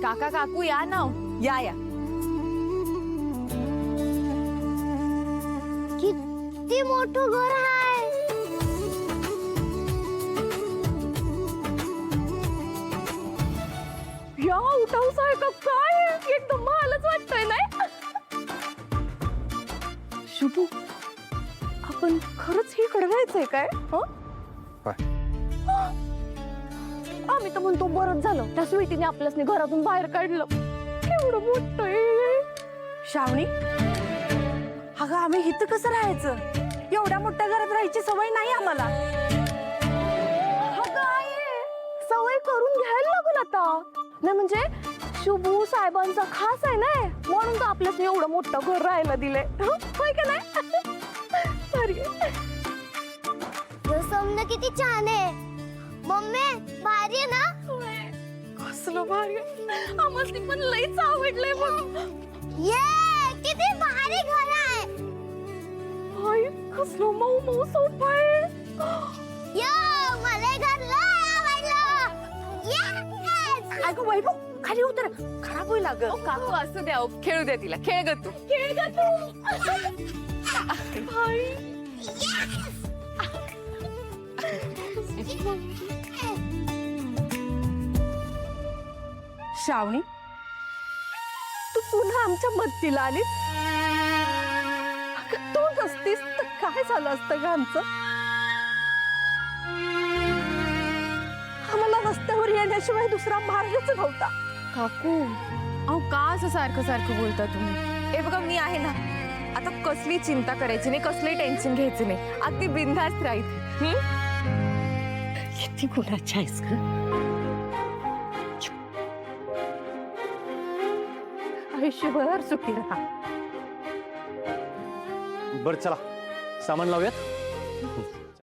काका काकू या ना. या या. किती मोठं घर आहे. या उठाऊस आहे का काय? एकदम महालच वाटतंय नाही. शुभू, आपण खरंच इकडे राहायचंय काय? आम्ही तर म्हणतो बरंच झालं त्या स्वीटीने आपल्यासनी घरातून बाहेर काढलं. केवढं मोठं आहे. श्रावणी, अगं आम्ही इथं कसं राहायचं? एवढ्या मोठ्या घरात राहायची सवय नाही आम्हाला. अगं आहे, सवय करून घ्यायला लागून आता. नाही म्हणजे शुभू साहेबांचा खास आहे ना, म्हणून तर आपल्यासनी एवढं मोठं घर राहायला दिलंय. होय का नाही? अरे स्वप्न किती छान आहे. मम्मी भारी आहे ना. कसलं भारी. आम्हाला पण लईच आवडलंय बघ. ये किती भारी घर आहे. हाय कसलं मऊ मऊ सोफा आहे. यो मला हे घर लय आवडलं. Yes! अगं वैभव, खाली उतर, खराब होईल अगं. काकू असू द्या, खेळू द्या तिला. खेळ ग तू, खेळ ग तू. श्रावणी, तू पुन्हा आमच्या मदतीला आलीस. अगं, तू नसतीस तर काय झालं असतं ग आमचं. आम्हाला रस्त्यावर येण्याशिवाय दुसरा मार्गच नव्हता. काकू, अहो का असं सारखं सारखं बोलता तुम्ही? हे बघा मी आहे ना, आता कसली चिंता करायची नाही, कसली टेन्शन घ्यायचं नाही. अगदी बिनधास्त राहायचं. किती गुणाची आहेस ग. आयुष्यभर सुखी राहा. बरं चला सामान लावूयात.